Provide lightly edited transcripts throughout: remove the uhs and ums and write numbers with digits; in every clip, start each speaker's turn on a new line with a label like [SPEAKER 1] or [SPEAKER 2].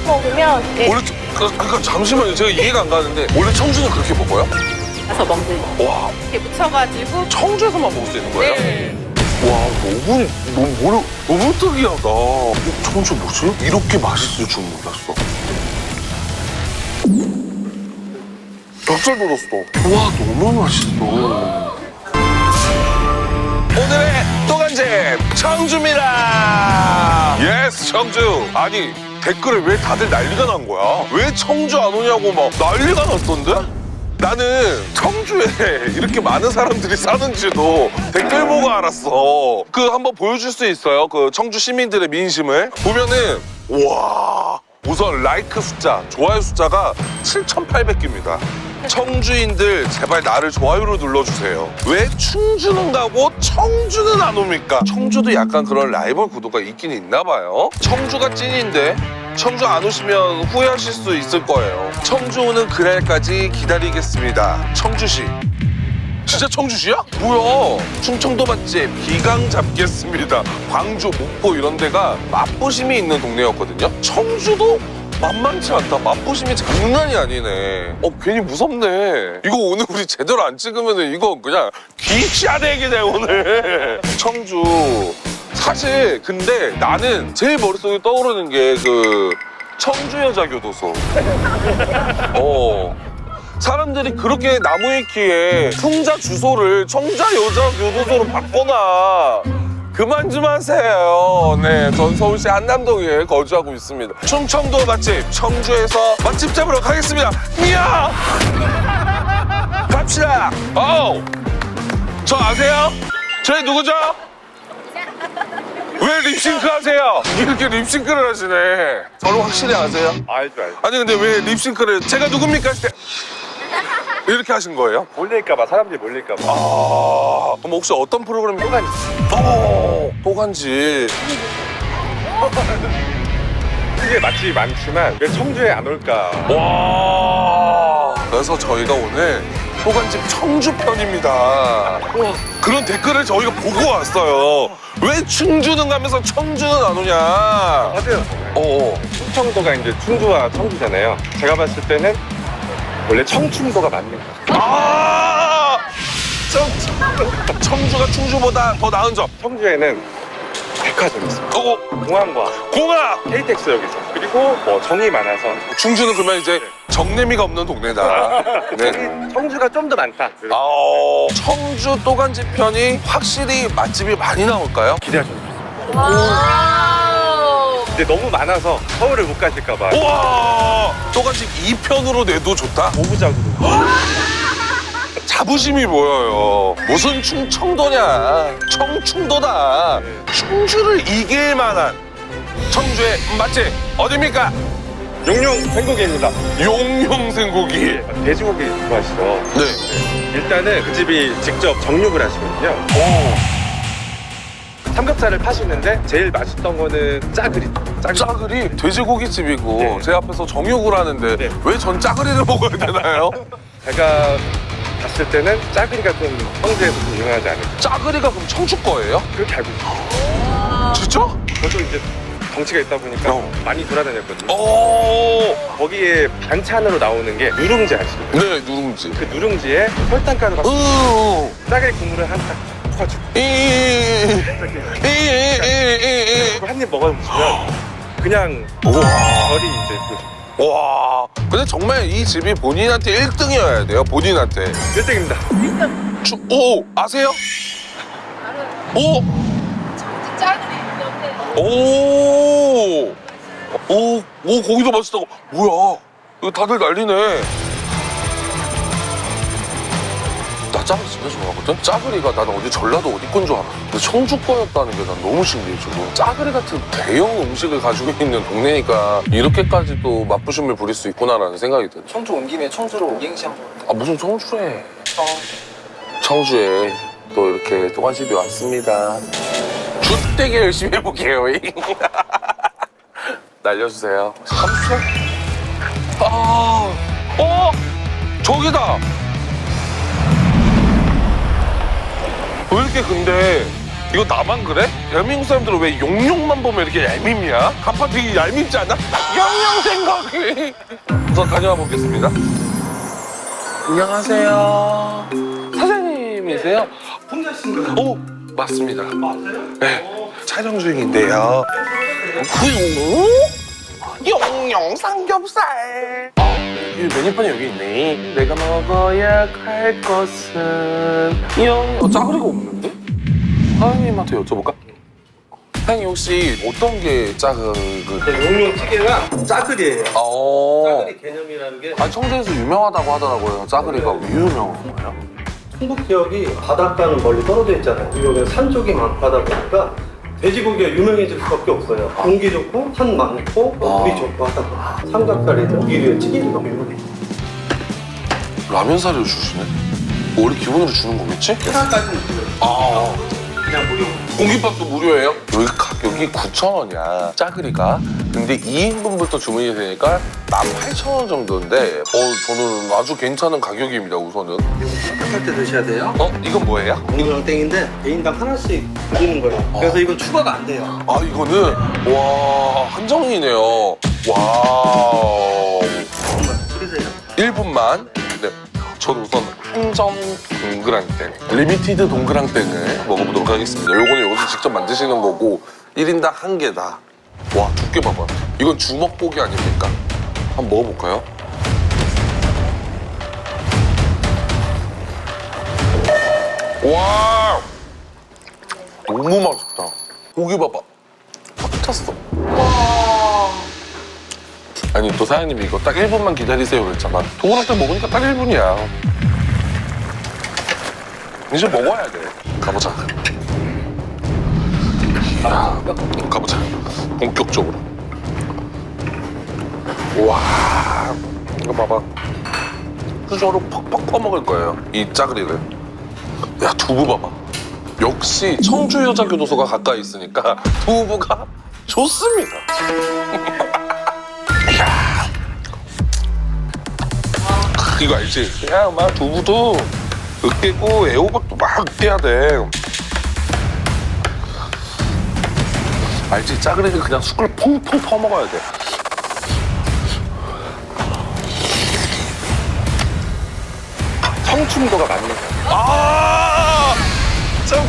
[SPEAKER 1] 먹으면
[SPEAKER 2] 원래 그러니까 잠시만요. 제가 이해가 안 가는데 원래 청주는 그렇게 먹어요?
[SPEAKER 1] 가서 먹는
[SPEAKER 2] 와,
[SPEAKER 1] 이렇게 묻혀가지고
[SPEAKER 2] 청주에서만 먹을 수 있는 거예요?
[SPEAKER 1] 네.
[SPEAKER 2] 와, 너무 특이하다. 청주 뭐지? 이렇게 맛있을 줄 몰랐어. 닭살 돋았어. 와, 너무 맛있어. 오늘의 또간집 청주입니다. 예스, 청주. 아니, 댓글에 왜 다들 난리가 난 거야? 왜 청주 안 오냐고 막 난리가 났던데? 나는 청주에 이렇게 많은 사람들이 사는지도 댓글 보고 알았어. 그 한번 보여줄 수 있어요? 그 청주 시민들의 민심을 보면은 와, 우선 라이크 숫자, 좋아요 숫자가 7,800개입니다. 청주인들 제발 나를 좋아요로 눌러주세요. 왜 충주는 가고 청주는 안 옵니까? 청주도 약간 그런 라이벌 구도가 있긴 있나 봐요. 청주가 찐인데 청주 안 오시면 후회하실 수 있을 거예요. 청주 오는 그날까지 기다리겠습니다. 청주시. 진짜 청주시야? 뭐야? 충청도 맛집 기강 잡겠습니다. 광주, 목포 이런 데가 맛보심이 있는 동네였거든요. 청주도 만만치 않다. 맛보심이 장난이 아니네. 괜히 무섭네. 이거 오늘 우리 제대로 안 찍으면 이거 그냥 귀시아대기네 오늘. 청주. 사실 근데 나는 제일 머릿속에 떠오르는 게 그 청주 여자 교도소. 사람들이 그렇게 나무위키에 풍자 주소를 청자 여자 교도소로 바꿔놔. 그만 좀 하세요. 네, 전 서울시 한남동에 거주하고 있습니다. 충청도 맛집 청주에서 맛집 잡으러 가겠습니다. 미야! 갑시다. 저 아세요? 저희 누구죠? 왜 립싱크 하세요? 이렇게 립싱크를 하시네. 저를 확실히 아세요?
[SPEAKER 3] 알죠.
[SPEAKER 2] 아니 근데 왜 립싱크를 제가 누굽니까 했을 때 이렇게 하신 거예요?
[SPEAKER 3] 몰릴까봐, 사람들이 몰릴까봐.
[SPEAKER 2] 그럼 혹시 어떤 프로그램?
[SPEAKER 3] 또간집.
[SPEAKER 2] 또간집.
[SPEAKER 3] 크게 맛집이 많지만 왜 청주에 안 올까?
[SPEAKER 2] 와. 그래서 저희가 오늘 또간집 청주 편입니다. 그런 댓글을 저희가 보고 왔어요. 왜 충주는 가면서 청주는 안 오냐?
[SPEAKER 3] 맞아요. 충청도가 이제 충주와 청주잖아요. 제가 봤을 때는 원래 청충도가 맞는 거예요.
[SPEAKER 2] 청주가 충주보다 더 나은 점.
[SPEAKER 3] 청주에는 백화점이 있어요. 공항과
[SPEAKER 2] 공항!
[SPEAKER 3] KTX역이 있어요. 그리고 뭐 정이 많아서
[SPEAKER 2] 충주는 그러면 이제 정내미가 없는 동네다. 네.
[SPEAKER 3] 청주가 좀 더 많다.
[SPEAKER 2] 청주 또간집 편이 확실히 맛집이 많이 나올까요?
[SPEAKER 3] 기대하셔도 돼요.
[SPEAKER 1] 와우.
[SPEAKER 3] 근데 너무 많아서 서울을 못 가실까봐
[SPEAKER 2] 우와! 또간집 2편으로 내도 좋다?
[SPEAKER 3] 5부작으로.
[SPEAKER 2] 자부심이 보여요. 무슨 충청도냐? 청충도다. 충주를 이길 만한 청주의 맛집 어디입니까?
[SPEAKER 3] 용용 생고기입니다.
[SPEAKER 2] 용용생고기.
[SPEAKER 3] 돼지고기 좋아하시죠?
[SPEAKER 2] 네.
[SPEAKER 3] 일단은 그 집이 직접 정육을 하시거든요. 삼겹살을 파시는데 제일 맛있던 거는 짜그리.
[SPEAKER 2] 짜글이 돼지고기집이고
[SPEAKER 3] 네.
[SPEAKER 2] 제 앞에서 정육을 하는데
[SPEAKER 3] 네.
[SPEAKER 2] 왜 전 짜글이를 먹어야 되나요?
[SPEAKER 3] 제가 봤을 때는 짜그리가 좀 청주에서 좀 유명하지 않을까.
[SPEAKER 2] 짜글이가 그럼 청주 거예요?
[SPEAKER 3] 그렇게 알고 있어요.
[SPEAKER 2] 진짜?
[SPEAKER 3] 저도 이제 덩치가 있다 보니까 많이 돌아다녔거든요. 거기에 반찬으로 나오는 게 누룽지 아시죠?
[SPEAKER 2] 네, 누룽지.
[SPEAKER 3] 그 누룽지에 설탕가루가 짜글이 국물을 한딱 퍼주고 한 입 먹어보시면 그냥 별이 이제
[SPEAKER 2] 와, 근데 정말 이 집이 본인한테 1등이어야 돼요, 본인한테.
[SPEAKER 3] 1등입니다.
[SPEAKER 2] 아세요? 오!
[SPEAKER 1] 짜글이 옆에.
[SPEAKER 2] 거기도 맛있다고. 뭐야, 이거 다들 난리네. 나 짜글이 진짜 좋아하거든? 짜글이가 나는 어디 전라도 어디 건 줄 알아. 근데 청주 거였다는 게 난 너무 신기해지고. 짜글이 같은 대형 음식을 가지고 있는 동네니까 이렇게까지 또 맛부심을 부릴 수 있구나라는 생각이 들어.
[SPEAKER 4] 청주 온 김에 청주로 오갱시 한번.
[SPEAKER 2] 무슨 청주에. 청주에 또 이렇게 또간집이 왔습니다. jut되게 열심히 해볼게요. 날려주세요. 3초? 저기다! 왜 이렇게 근데 이거 나만 그래? 대한민국 사람들은 왜 용용만 보면 이렇게 얄밉냐? 간판 되게 얄밉지 않아? 영영 생각이. 우선 다녀와 보겠습니다. 안녕하세요. 사장님이세요?
[SPEAKER 3] 혼자신가요?
[SPEAKER 2] 오, 맞습니다.
[SPEAKER 3] 맞아요?
[SPEAKER 2] 네, 촬영 중인데요. 영영 삼겹살. 이 메뉴판이 여기 있네. 내가 먹어야 할 것은 짜그리가 없는데? 사장님한테 여쭤볼까? 사장님 혹시 어떤 게
[SPEAKER 3] 용용찌개가 짜글이에요. 짜글이 개념이라는 게
[SPEAKER 2] 아니 청주에서 유명하다고 하더라고요. 짜그리가 왜 유명한 거예요?
[SPEAKER 3] 충북 지역이 바닷가는 멀리 떨어져 있잖아요. 여기는 산 쪽이 많다 보니까 돼지고기가 유명해질 수밖에 없어요. 공기 좋고 산 많고 물이 좋고 하다 보니까 삼겹살이든 고기를 찌개가 유명해요.
[SPEAKER 2] 라면 사료 주시네? 원래 기본으로 주는 거겠지?
[SPEAKER 3] 회사까지는 무료예요.
[SPEAKER 2] 아,
[SPEAKER 3] 그냥 무료.
[SPEAKER 2] 공깃밥도 무료예요? 여기 가격이 9,000원이야, 짜그리가. 근데 2인분부터 주문이 되니까 18,000원 정도인데 저는 아주 괜찮은 가격입니다, 우선은.
[SPEAKER 3] 할 때 드셔야 돼요.
[SPEAKER 2] 이건 뭐예요?
[SPEAKER 3] 이거랑 땡인데 개인당 하나씩 드리는 거예요. 그래서 이건 추가가 안 돼요.
[SPEAKER 2] 아, 이거는 와, 한정이네요. 와우.
[SPEAKER 3] 한번 드리세요.
[SPEAKER 2] 1분만. 네. 전 우선 한정 동그랑땡, 리미티드 동그랑땡을 먹어보도록 하겠습니다. 요거는 여기서 직접 만드시는 거고 1인당 1개다. 와, 두께 봐봐. 이건 주먹고기 아닙니까? 한번 먹어볼까요? 와, 너무 맛있다. 고기 봐봐. 꽉 찼어. 와. 아니 또 사장님이 이거 딱 1분만 기다리세요 그랬잖아. 동그랑땡 먹으니까 딱 1분이야. 이제 먹어야 돼. 가보자. 야, 가보자. 본격적으로. 와, 이거 봐봐. 수저로 퍽퍽 퍼먹을 거예요. 이 짜그리를. 야, 두부 봐봐. 역시 청주 여자교도소가 가까이 있으니까 두부가 좋습니다. 이야. 이거 알지? 그냥 막 두부도 으깨고 애호박도 막 으깨야 돼. 알지? 짜그리는 그냥 숟갈 퐁퐁 퍼먹어야 돼.
[SPEAKER 3] 성충도가 맞는 거예요.
[SPEAKER 2] 아! 참.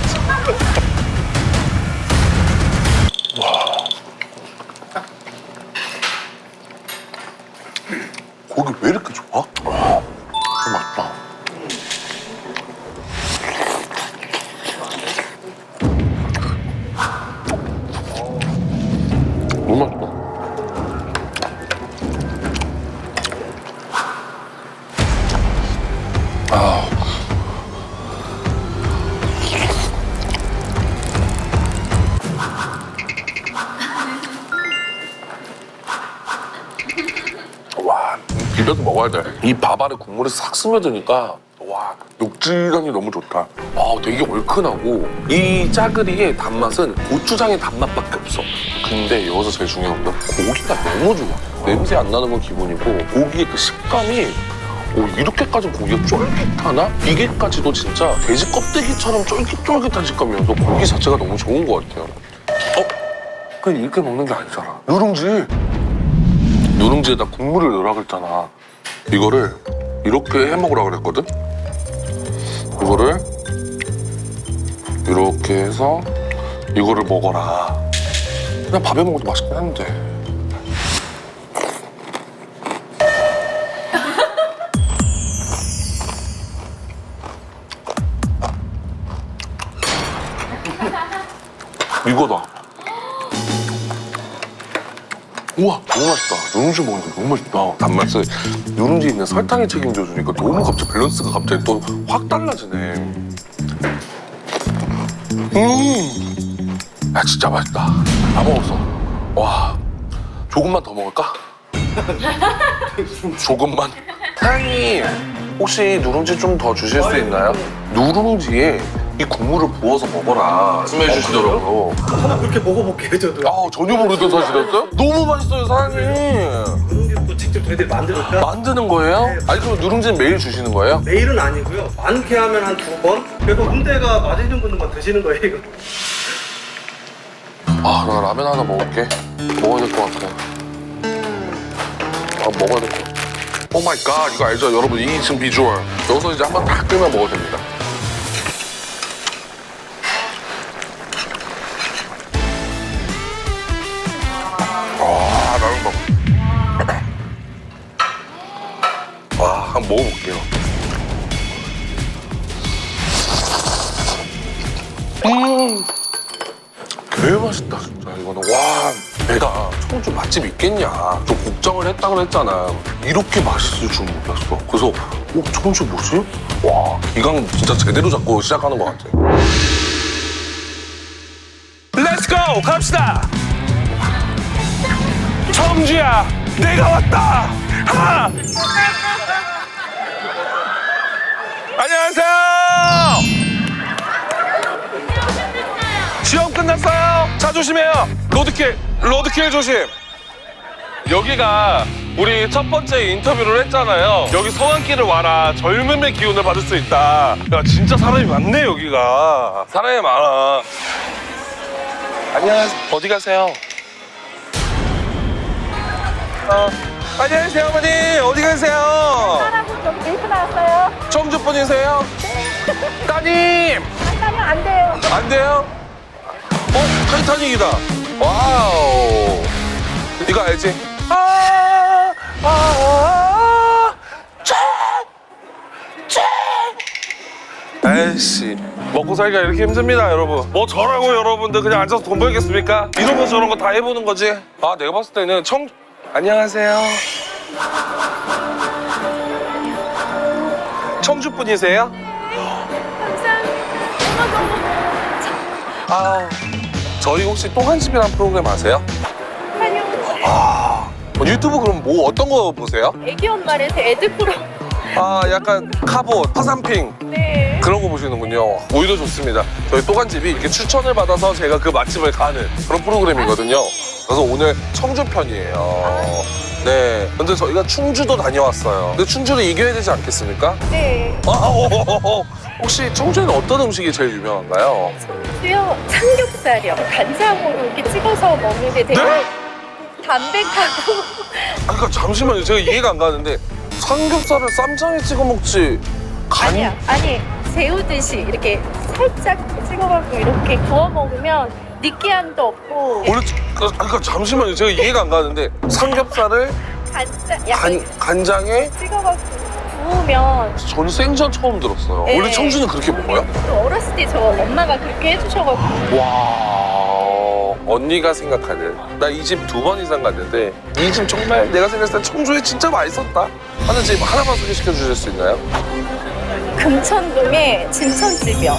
[SPEAKER 2] 고기 왜 이렇게 좋아? 와, 좀 맛있다. 너무 맛있다. 아. 와, 비벼서 먹어야 돼. 이 밥 안에 국물이 싹 스며드니까 와, 녹질감이 너무 좋다. 아, 되게 얼큰하고 이 짜그리의 단맛은 고추장의 단맛밖에 없어. 근데 여기서 제일 중요한 건 고기가 너무 좋아. 냄새 안 나는 건 기본이고 고기의 그 식감이 이렇게까지 고기가 쫄깃하나? 이게까지도 진짜 돼지 껍데기처럼 쫄깃쫄깃한 식감이어서 고기 자체가 너무 좋은 것 같아요. 그냥 이렇게 먹는 게 아니잖아. 누룽지에다 국물을 넣으라 그랬잖아. 이거를 이렇게 해 먹으라 그랬거든? 이거를 이렇게 해서 이거를 먹어라. 그냥 밥에 먹어도 맛있긴 한데. 이거다. 우와, 너무 맛있다. 누룽지 먹으니까 너무 맛있다. 단맛을 누룽지에 있는 설탕이 책임져주니까 너무 갑자기 밸런스가 갑자기 또 확 달라지네. 야, 진짜 맛있다. 다 먹었어. 와, 조금만 더 먹을까? 조금만. 사장님, 혹시 누룽지 좀 더 주실 수 있나요? 누룽지에 이 국물을 부어서 먹어라 말씀해 주시더라고요.
[SPEAKER 3] 한번 그렇게 먹어볼게요, 저도.
[SPEAKER 2] 아, 전혀 모르던 사실이었어요? 너무 맛있어요, 사장님.
[SPEAKER 3] 누룽지 또 직접 저희들이 만들었죠.
[SPEAKER 2] 만드는 거예요?
[SPEAKER 3] 네.
[SPEAKER 2] 아니 그럼 누룽지는 매일 주시는 거예요?
[SPEAKER 3] 매일은 아니고요. 많게 하면 한 2번. 그래서 문제가 맞으시는 분들만 드시는 거예요, 이거.
[SPEAKER 2] 아, 나 라면 하나 먹을게. 먹어야 될 것 같아. 아, 먹어야 될 것 같아. 오 마이 갓, 이거 알죠? 여러분, 이 지금 비주얼. 여기서 이제 한번 다 끓여 먹어도 됩니다. 아, 라면 먹어. 와, 한번 먹어볼게요. 개 맛있다 진짜 이거는. 와, 내가 청주 맛집 있겠냐 좀 걱정을 했다 그랬잖아. 이렇게 맛있을 줄 몰랐어. 그래서 청주 뭐지? 와, 기강 진짜 제대로 잡고 시작하는 것 같아. 렛츠고 갑시다. 청주야, 내가 왔다. 하! 안녕하세요. 시험 끝났어요. 차 조심해요. 로드킬 조심. 여기가 우리 첫 번째 인터뷰를 했잖아요. 여기 성안길을 와라. 젊음의 기운을 받을 수 있다. 야, 진짜 사람이 많네 여기가. 사람이 많아. 안녕하세요. 어디 가세요? 안녕하세요 어머니. 어디 가세요?
[SPEAKER 5] 사람은 좀 데이트 나왔어요.
[SPEAKER 2] 청주 분이세요? 따님.
[SPEAKER 5] 따님 안 돼요.
[SPEAKER 2] 안 돼요? 타이타닉이다. 와우. 이거 알지? 에이씨, 먹고 살기가 이렇게 힘듭니다, 여러분. 뭐 저라고 여러분들 그냥 앉아서 돈 벌겠습니까? 이러면서 저런 거 다 해보는 거지. 아, 내가 봤을 때는 안녕하세요. 청주 분이세요? 아, 저희 혹시 똥한집이라는 프로그램 아세요?
[SPEAKER 5] 아니요.
[SPEAKER 2] 유튜브 그럼 뭐 어떤 거 보세요?
[SPEAKER 5] 애기 엄마를 애들 프로.
[SPEAKER 2] 아, 약간 카봇, 파산핑
[SPEAKER 5] 네.
[SPEAKER 2] 그런 거 보시는군요. 오히려 좋습니다. 저희 또간집이 이렇게 추천을 받아서 제가 그 맛집을 가는 그런 프로그램이거든요. 그래서 오늘 청주 편이에요. 네. 근데 저희가 충주도 다녀왔어요. 근데 충주를 이겨야 되지 않겠습니까?
[SPEAKER 5] 네.
[SPEAKER 2] 혹시 청주에는 어떤 음식이 제일 유명한가요?
[SPEAKER 5] 청주요. 삼겹살이요. 간장으로 이렇게 찍어서 먹는데 되게
[SPEAKER 2] 네?
[SPEAKER 5] 담백하고.
[SPEAKER 2] 그러니까 잠시만요. 제가 이해가 안 가는데 삼겹살을 쌈장에 찍어 먹지.
[SPEAKER 5] 아니야. 아니 새우듯이 이렇게 살짝 찍어갖고 이렇게 구워 먹으면 느끼함도 없고.
[SPEAKER 2] 원래 그러니까 잠시만요. 제가 이해가 안 가는데 삼겹살을
[SPEAKER 5] 간장 약간
[SPEAKER 2] 간장에
[SPEAKER 5] 찍어갖고 구우면.
[SPEAKER 2] 저는 생전 처음 들었어요.
[SPEAKER 5] 네.
[SPEAKER 2] 원래 청주는 그렇게 먹어요?
[SPEAKER 5] 어렸을 때 저 엄마가 그렇게 해주셔가지고.
[SPEAKER 2] 와, 언니가 생각하는 나 이 집 2번 이상 갔는데 이 집 정말 내가 생각했을 때 청주에 진짜 맛있었다 하는 집 하나만 소개시켜 주실 수 있나요?
[SPEAKER 5] 금천동의 진천집이요.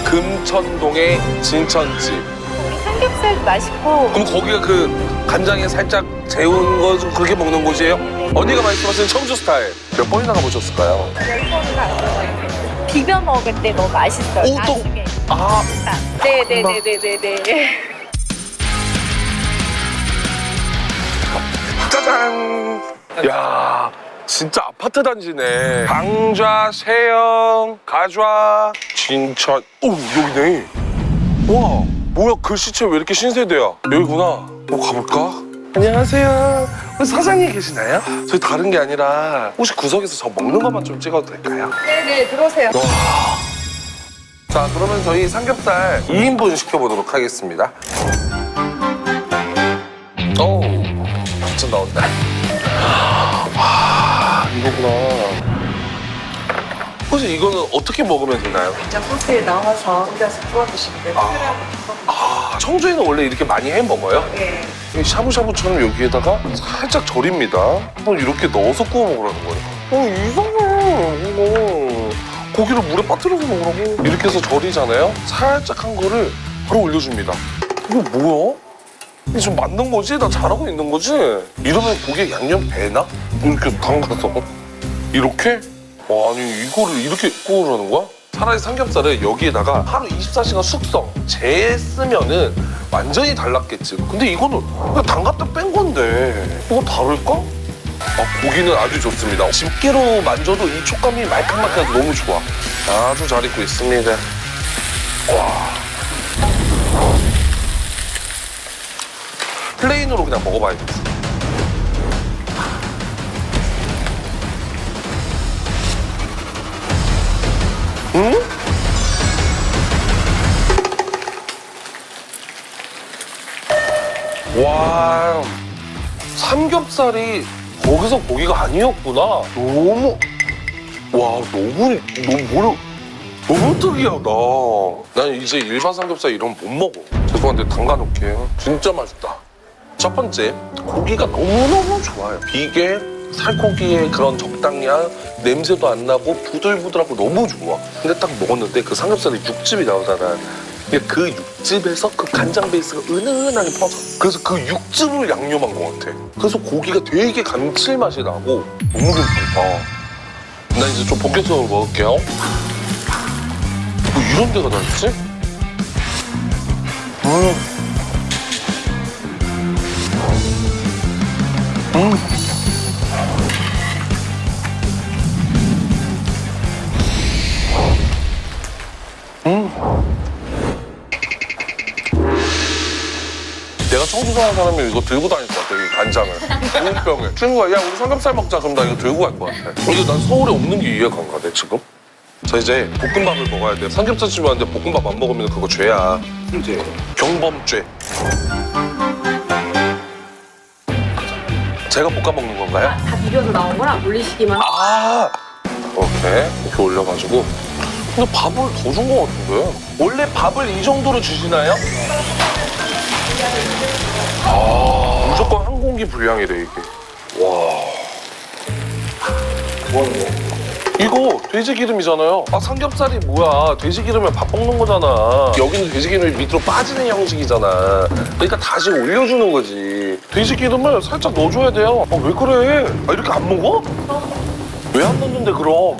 [SPEAKER 2] 금천동의 진천집.
[SPEAKER 5] 거기 삼겹살도 맛있고.
[SPEAKER 2] 그럼 거기가 그 간장에 살짝 재운 거 좀 그렇게 먹는 곳이에요? 언니가 말씀하신 청주 스타일 몇 번이나 가보셨을까요?
[SPEAKER 5] 10번은 안 먹어요. 비벼 먹을 때 너무 맛있어요.
[SPEAKER 2] 오, 또.
[SPEAKER 5] 나중에.
[SPEAKER 2] 아,
[SPEAKER 5] 네네네네네네.
[SPEAKER 2] 짜잔! 야, 진짜 아파트 단지네. 강좌, 세영, 가좌, 진천. 오, 여기네. 와, 뭐야, 글씨체 왜 이렇게 신세대야? 여기구나. 가볼까? 안녕하세요. 우리 사장님 계시나요? 저희 다른 게 아니라 혹시 구석에서 저 먹는 것만 좀 찍어도 될까요?
[SPEAKER 5] 네네, 들어오세요.
[SPEAKER 2] 자, 그러면 저희 삼겹살 2인분 시켜보도록 하겠습니다. 오, 진짜 나온다. 아, 이거구나. 혹시 이거는 어떻게 먹으면 되나요?
[SPEAKER 1] 진짜 소스에 나와서 혼자서 구워 드시면 돼요.
[SPEAKER 2] 청주에는 원래 이렇게 많이 해 먹어요?
[SPEAKER 1] 네.
[SPEAKER 2] 이 샤브샤브처럼 여기에다가 살짝 절입니다. 한번 이렇게 넣어서 구워 먹으라는 거예요. 이상해, 이거. 고기를 물에 빠뜨려서 먹으라고. 이렇게 해서 절이잖아요. 살짝 한 거를 바로 올려줍니다. 이거 뭐야? 이게 좀 맞는 거지? 나 잘하고 있는 거지? 이러면 고기에 양념 배나? 이렇게 담가서 이렇게? 와, 아니 이거를 이렇게 구우라는 거야? 차라리 삼겹살을 여기에다가 하루 24시간 숙성, 재쓰면은 완전히 달랐겠지. 근데 이거는 그냥 담갔다 뺀 건데 이거 다를까? 고기는 아주 좋습니다. 집게로 만져도 이 촉감이 말캉말캉해서 너무 좋아. 아주 잘 익고 있습니다. 와. 플레인으로 그냥 먹어봐야겠어. 와, 삼겹살이 거기서 고기가 아니었구나. 너무 특이하다. 난 이제 일반 삼겹살 이런 거 못 먹어. 죄송한데 담가놓을게요. 진짜 맛있다. 첫 번째, 고기가 너무너무 좋아요. 비계, 살코기의 그런 적당량, 냄새도 안 나고 부들부들하고 너무 좋아. 근데 딱 먹었는데 그 삼겹살에 육즙이 나오잖아. 근데 그 육즙에서 그 간장 베이스가 은은하게 퍼져. 그래서 그 육즙을 양념한 것 같아. 그래서 고기가 되게 감칠맛이 나고 너무 괜찮다. 나 이제 좀 본격적으로 먹을게요. 뭐 이런 데가 다 있지? 내가 청주 사는 사람이 이거 들고 다닐 것 같아, 이 간장을. 공병에. 친구가, 야, 우리 삼겹살 먹자. 그럼 나 이거 들고 갈 것 같아. 근데 난 서울에 없는 게 이해가 안 가네, 지금. 자, 이제 볶음밥을 먹어야 돼. 삼겹살집 왔는데 볶음밥 안 먹으면 그거 죄야.
[SPEAKER 3] 이제
[SPEAKER 2] 경범죄. 제가 볶아 먹는 건가요?
[SPEAKER 6] 다 비벼서 나온 거라 올리시기만
[SPEAKER 2] 아, 이렇게 올려가지고. 근데 밥을 더 준 것 같은데? 원래 밥을 이 정도로 주시나요? 무조건 한 공기 분량이래, 이게. 와. 이거 돼지 기름이잖아요. 삼겹살이 뭐야. 돼지 기름에 밥 볶는 거잖아. 여기는 돼지 기름이 밑으로 빠지는 형식이잖아. 그러니까 다시 올려주는 거지. 돼지 기름을 살짝 넣어줘야 돼요. 왜 그래? 이렇게 안 먹어? 왜 안 넣는데, 그럼?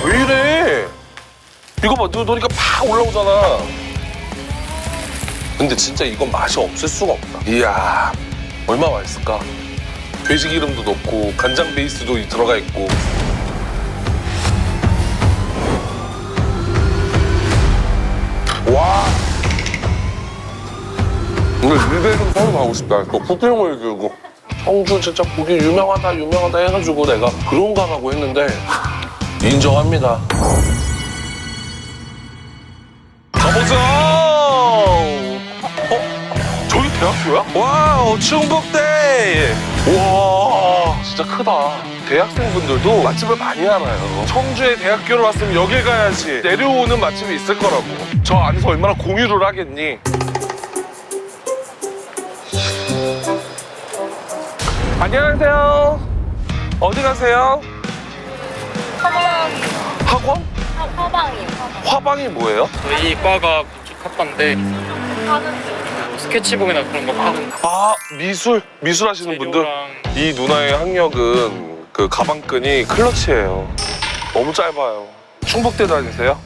[SPEAKER 2] 왜 이래? 이거 봐, 넣으니까 팍 올라오잖아. 근데 진짜 이건 맛이 없을 수가 없다. 이야, 얼마나 맛있을까? 돼지 기름도 넣고 간장 베이스도 들어가 있고. 와. 근데 일대 좀 서울 가고 싶다. 또 푸딩을 들고. 청주 진짜 고기 유명하다 해가지고 내가 그런가 하고 했는데 인정합니다. 가보자. 저기 대학교야? 와우, 충북대. 와, 진짜 크다. 대학생분들도 맛집을 많이 알아요. 청주에 대학교를 왔으면 여길 가야지. 내려오는 맛집이 있을 거라고. 저 안에서 얼마나 공유를 하겠니? 안녕하세요. 어디 가세요? 학원?
[SPEAKER 5] 화방이요.
[SPEAKER 2] 화방이 뭐예요?
[SPEAKER 7] 저희 과가 건축학과인데 스케치북이나 그런 거 파는
[SPEAKER 2] 미술 하시는 분들?
[SPEAKER 7] 재료랑
[SPEAKER 2] 이 누나의 학력은 그 가방끈이 클러치예요. 너무 짧아요. 충북대 다니세요?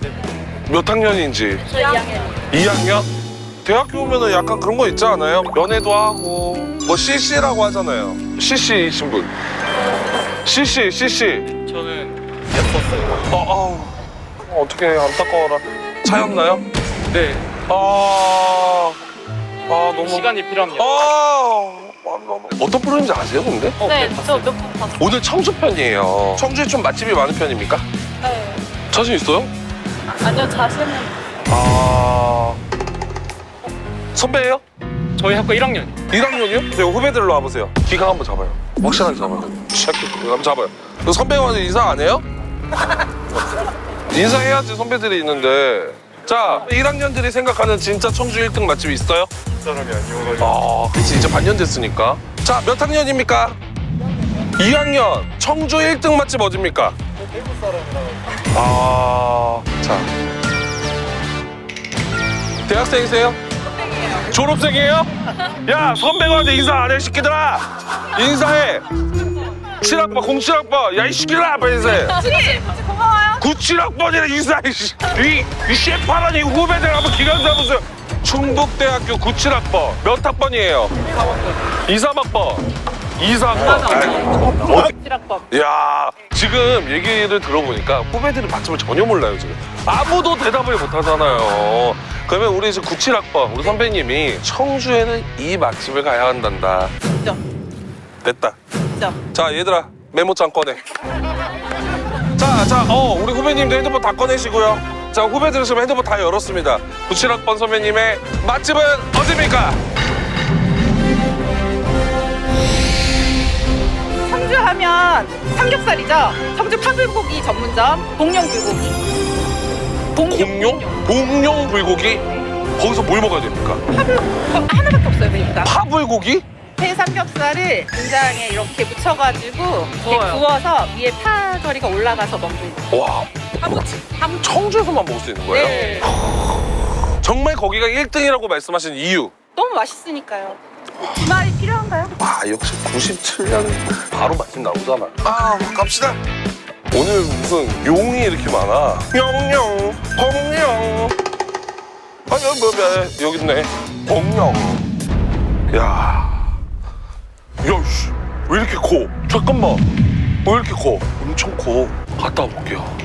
[SPEAKER 2] 몇 학년인지?
[SPEAKER 5] 저 2학년.
[SPEAKER 2] 2학년? 대학교 오면은 약간 그런 거 있지 않아요? 연애도 하고 뭐 CC라고 하잖아요. CC이신 분. CC.
[SPEAKER 7] 저는 예뻤어요.
[SPEAKER 2] 어떻게 안타까워라. 차였나요?
[SPEAKER 7] 네,
[SPEAKER 2] 너무
[SPEAKER 7] 시간이 필요합니다.
[SPEAKER 2] 어떤 프로인지 아세요, 근데?
[SPEAKER 5] 네, 저 몇 번 봤어요.
[SPEAKER 2] 오늘 청주 편이에요. 청주에 좀 맛집이 많은 편입니까?
[SPEAKER 5] 네.
[SPEAKER 2] 자신 있어요?
[SPEAKER 5] 아니요, 자신은.
[SPEAKER 2] 선배예요?
[SPEAKER 7] 저희 학과 1학년.
[SPEAKER 2] 1학년이요? 네, 후배들로 와보세요. 기강 한번 잡아요. 확실하게 잡아요. 한번 잡아요. 선배가 인사 안 해요? 인사해야지 선배들이 있는데. 자, 1학년들이 생각하는 진짜 청주 1등 맛집이 있어요?
[SPEAKER 3] 사람이 아니어가지고.
[SPEAKER 2] 그치, 이제 반년 됐으니까. 자, 몇 학년입니까? 2학년. 청주 1등 맛집 어딥니까?
[SPEAKER 3] 대구 사람이라고.
[SPEAKER 2] 자. 대학생이세요? 졸업생이에요? 야, 선배한테 인사 안 해, 새끼들아! 인사해! 7학번, 07학번, 야, 이 새끼들아! 빨리 인사해!
[SPEAKER 5] 고마워요.
[SPEAKER 2] 97학번이라 인사해, 이 셰파라니 후배들 한번 기강 잡으세요! 충북대학교 97학번 몇 학번이에요? 23학번 23학번.
[SPEAKER 5] 지락법.
[SPEAKER 2] 야, 지금 얘기를 들어보니까 후배들은 맛집을 전혀 몰라요 지금. 아무도 대답을 못하잖아요. 그러면 우리 이제 97학번 우리 선배님이 청주에는 이 맛집을 가야 한단다.
[SPEAKER 5] 진짜.
[SPEAKER 2] 됐다.
[SPEAKER 5] 진짜.
[SPEAKER 2] 자 얘들아 메모장 꺼내. 자, 우리 후배님도 핸드폰 다 꺼내시고요. 자, 후배들은 지금 핸드폰 다 열었습니다. 97학번 선배님의 맛집은 어디입니까?
[SPEAKER 5] 청주 하면 삼겹살이죠. 청주 파불고기 전문점 봉룡불고기.
[SPEAKER 2] 공룡? 봉룡 불고기? 거기서 뭘 먹어야 됩니까?
[SPEAKER 5] 하나밖에 없어요, 그러니까.
[SPEAKER 2] 파불고기?
[SPEAKER 5] 회 삼겹살을 된장에 이렇게 묻혀가지고 이렇게 구워서 위에 파절이가 올라가서 먹는
[SPEAKER 2] 와,
[SPEAKER 5] 파무치.
[SPEAKER 2] 청주에서만 먹을 수 있는 거예요?
[SPEAKER 5] 네.
[SPEAKER 2] 정말 거기가 1등이라고 말씀하신 이유.
[SPEAKER 5] 너무 맛있으니까요. 주말이 필요한가요?
[SPEAKER 2] 와, 역시 97년 바로 맛집 나오잖아. 아, 갑시다. 오늘 무슨 용이 이렇게 많아. 영영, 공룡. 아, 여기 있네. 공룡. 야, 씨, 왜 이렇게 커? 잠깐만, 왜 이렇게 커? 엄청 커. 갔다 와볼게요.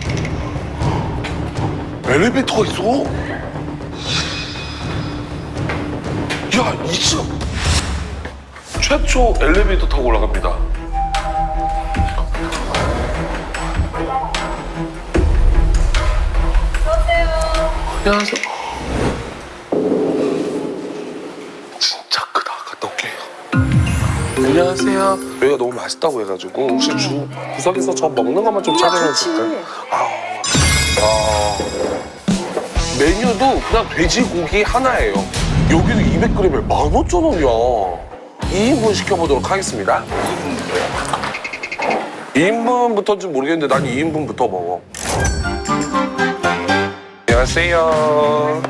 [SPEAKER 2] 엘리베이터가 있어. 야, 2층. 최초 엘리베이터 타고 올라갑니다. 안녕하세요. 진짜 크다. 갔다 올게요. 안녕하세요. 여기가 너무 맛있다고 해가지고 혹시 구석에서 저 먹는 것만 좀 촬영해 줄까요? 메뉴도 그냥 돼지고기 하나예요. 여기도 200g에 15,000원이야. 2인분 시켜보도록 하겠습니다. 2인분부터인지 모르겠는데 난 2인분부터 먹어. 안녕하세요.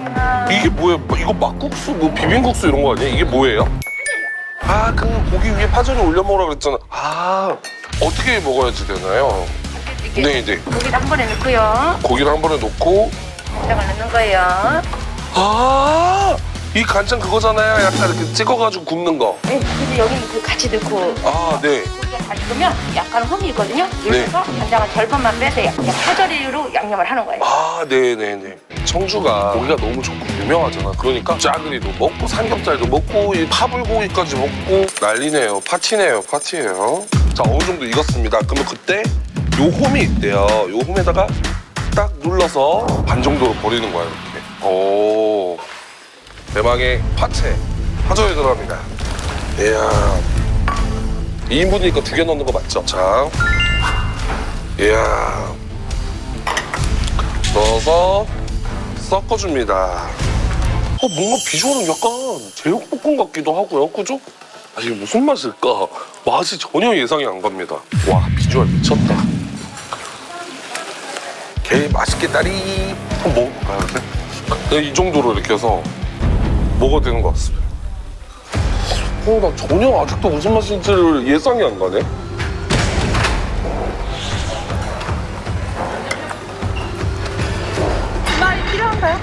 [SPEAKER 2] 이게 뭐예요? 이거 막국수, 뭐 비빔국수 이런 거 아니야? 이게 뭐예요? 아, 그 고기 위에 파전을 올려 먹으라 그랬잖아. 아, 어떻게 먹어야지 되나요? 네.
[SPEAKER 8] 고기를 한 번에 넣고요.
[SPEAKER 2] 고기를 한 번에 넣고.
[SPEAKER 8] 간장을 넣는 거예요.
[SPEAKER 2] 아, 이 간장 그거잖아요. 약간 이렇게 찍어가지고 굽는 거.
[SPEAKER 8] 네, 근데 여기는 그 같이 넣고
[SPEAKER 2] 아, 네.
[SPEAKER 8] 고기가 다 익으면 약간 흠이 있거든요. 이렇게서 간장을 절반만 빼서 약간 파절이로 양념을 하는 거예요.
[SPEAKER 2] 아, 네네네. 청주가 고기가 너무 좋고 유명하잖아. 그러니까 짜글이도 먹고 삼겹살도 먹고 이 파불고기까지 먹고 난리네요. 파티네요. 파티예요. 자, 어느 정도 익었습니다. 그러면 그때 요 홈이 있대요. 요 홈에다가 딱 눌러서 반 정도로 버리는 거야, 이렇게. 오, 대망의 파채 파전에 들어갑니다. 이야, 2인분이니까 2개 넣는 거 맞죠? 자, 이야, 넣어서 섞어줍니다. 뭔가 비주얼은 약간 제육볶음 같기도 하고요, 그죠? 아, 이게 무슨 맛일까? 맛이 전혀 예상이 안 갑니다. 와, 비주얼 미쳤다. 게 맛있겠다리. 한번 먹어볼까요? 그냥 이 정도로 이렇게 해서 먹어도 되는 것 같습니다. 나 전혀 아직도 무슨 맛인지를 예상이 안 가네.
[SPEAKER 5] 주말이 필요한가요?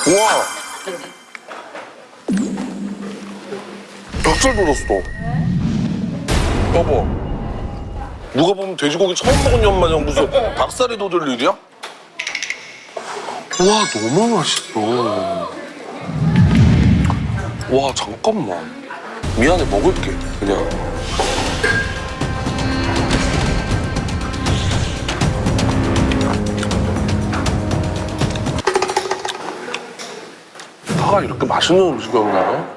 [SPEAKER 2] 우와! 닭살 돋았어. 봐봐. 누가 보면 돼지고기 처음 먹은 년 마냥 무슨 닭살이 돋을 일이야? 와, 너무 맛있어. 와, 잠깐만. 미안해, 먹을게, 그냥. 파가 이렇게 맛있는 음식이었나요?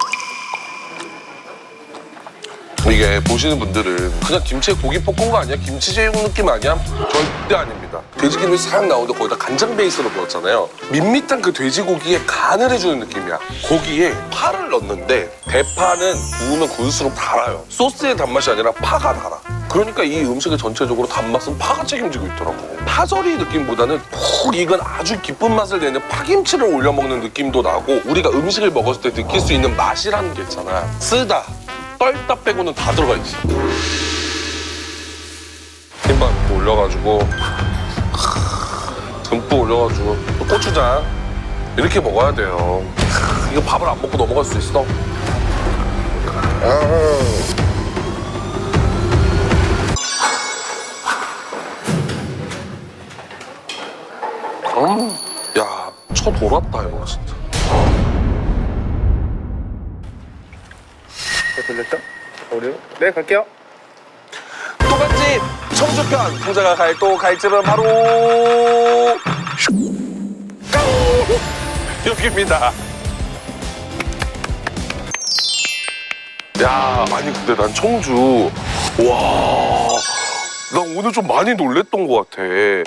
[SPEAKER 2] 이게 보시는 분들은 그냥 김치에 고기 볶은 거 아니야? 김치 제육 느낌 아니야? 절대 아닙니다. 돼지기름이 싹 나오는데 거기다 간장 베이스로 부었잖아요. 밋밋한 그 돼지고기에 간을 해주는 느낌이야. 거기에 파를 넣는데 대파는 구우면 구울수록 달아요. 소스의 단맛이 아니라 파가 달아. 그러니까 이 음식의 전체적으로 단맛은 파가 책임지고 있더라고. 파절이 느낌보다는 푹 익은 아주 깊은 맛을 내는 파김치를 올려 먹는 느낌도 나고 우리가 음식을 먹었을 때 느낄 수 있는 맛이라는 게 있잖아. 쓰다, 떨다 빼고는 다 들어가 있어. 김밥 올려가지고 듬뿍 올려가지고 또 고추장 이렇게 먹어야 돼요. 이거 밥을 안 먹고 넘어갈 수 있어? 야, 쳐 돌았다 이거 진짜.
[SPEAKER 7] 들렸죠? 오류? 네, 갈게요.
[SPEAKER 2] 또갓집 청주편 풍자가 갈 또 갈집은 바로 여기입니다. 야, 아니 근데 난 청주 난 오늘 좀 많이 놀랬던 것 같아.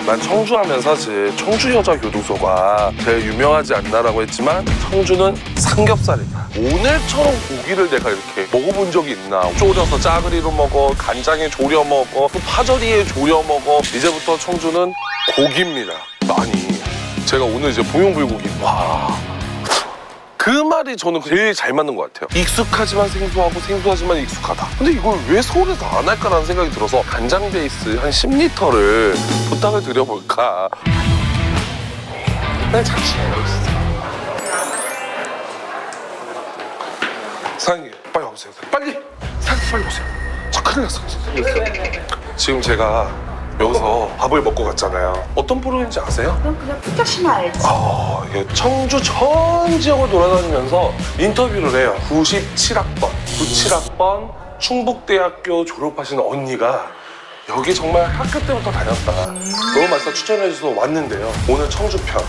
[SPEAKER 2] 난 청주하면 사실 청주여자교도소가 제일 유명하지 않나라고 했지만 청주는 삼겹살이다. 오늘처럼 고기를 내가 이렇게 먹어본 적이 있나. 졸여서 짜그리로 먹어, 간장에 졸여 먹어, 또 파절이에 졸여 먹어. 이제부터 청주는 고기입니다. 아니 제가 오늘 이제 보용불고기 그 말이 저는 제일 잘 맞는 것 같아요. 익숙하지만 생소하고 생소하지만 익숙하다. 근데 이걸 왜 서울에서 안 할까라는 생각이 들어서 간장 베이스 한 10리터를 부탁을 드려볼까. 난 잠시만요. 사장님 빨리 와보세요. 빨리! 사장님 빨리 오세요. 저 큰일 났어. 지금 제가 여기서 밥을 먹고 갔잖아요. 어떤 프로인지 아세요?
[SPEAKER 1] 그냥 푸짝시면 알지.
[SPEAKER 2] 이게 청주 전 지역을 돌아다니면서 인터뷰를 해요. 97학번 충북대학교 졸업하신 언니가 여기 정말 학교 때부터 다녔다. 너무 맛있어 추천해 주셔서 왔는데요. 오늘 청주편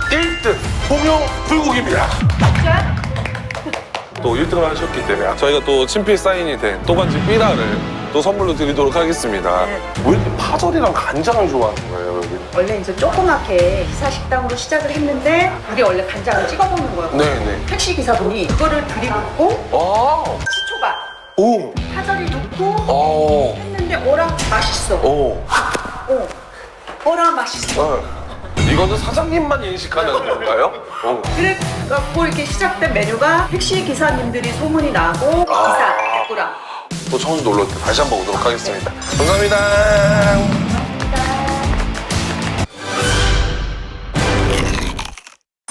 [SPEAKER 2] 1등 봉용 불고기입니다. 또 1등을 하셨기 때문에 저희가 또 친필 사인이 된 또간집 삐라를 또 선물로 드리도록 하겠습니다.
[SPEAKER 1] 네.
[SPEAKER 2] 왜 이렇게 파절이랑 간장을 좋아하는 거예요, 여기?
[SPEAKER 1] 원래 이제 조그맣게 기사식당으로 시작을 했는데 우리 원래 간장을 찍어 먹는 거였고
[SPEAKER 2] 네네.
[SPEAKER 1] 택시 기사분이 그거를 들이붓고 시초밥,
[SPEAKER 2] 오!
[SPEAKER 1] 파절이 넣고 했는데 어라 맛있어. 어라 맛있어.
[SPEAKER 2] 이거는 사장님만 인식하는 건가요?
[SPEAKER 1] 그래갖고 이렇게 시작된 메뉴가 택시 기사님들이 소문이 나고 기사 대꾸랑.
[SPEAKER 2] 또 청주 놀러 올 때 다시 한번 오도록 하겠습니다. 감사합니다.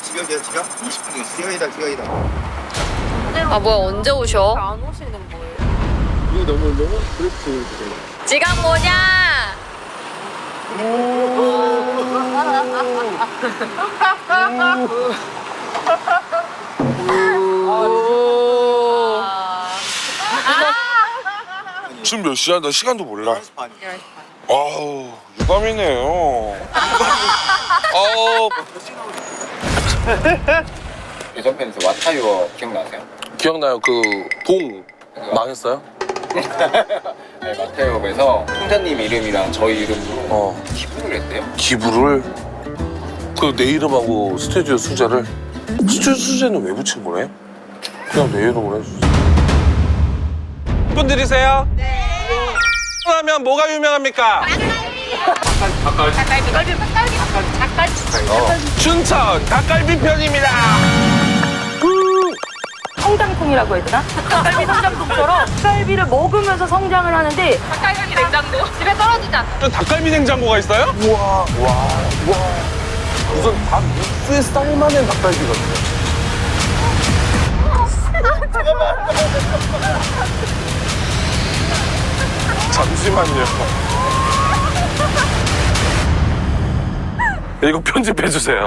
[SPEAKER 4] 지각이야, 지각? 20분 지각이다, 지각이다.
[SPEAKER 6] 아 뭐야 언제 오셔?
[SPEAKER 5] 안 오시는 거예요?
[SPEAKER 4] 이거 너무 그렇지.
[SPEAKER 6] 지각 뭐냐?
[SPEAKER 2] 지금 몇 시야? 나 시간도 몰라.
[SPEAKER 4] 11시 반.
[SPEAKER 2] 아우, 유감이네요. 아우.
[SPEAKER 4] 예전편에서 왓타이어 기억나세요?
[SPEAKER 2] 기억나요? 그 봉 망했어요?
[SPEAKER 4] 네, 왓타이어에서 총장님 이름이랑 저희 이름으로 기부를 했대요.
[SPEAKER 2] 기부를? 그 내 이름하고 스튜디오 수제를? 스튜디오 수제는 왜 붙인 거래? 그냥 내 이름으로 해주세요. 분들이세요? 네. 하면 뭐가 유명합니까? 춘천 닭갈비 편입니다.
[SPEAKER 9] 성장통이라고 해야 되나? 닭갈비 성장통처럼 닭갈비를 먹으면서 성장을 하는데
[SPEAKER 5] 닭갈비 냉장고 집에 떨어지지 않아.
[SPEAKER 2] 닭갈비 냉장고가 있어요? 우와. 우선 닭 육수에 삶아낸 닭갈비 같아요. 잠시만요. 이거 편집해주세요.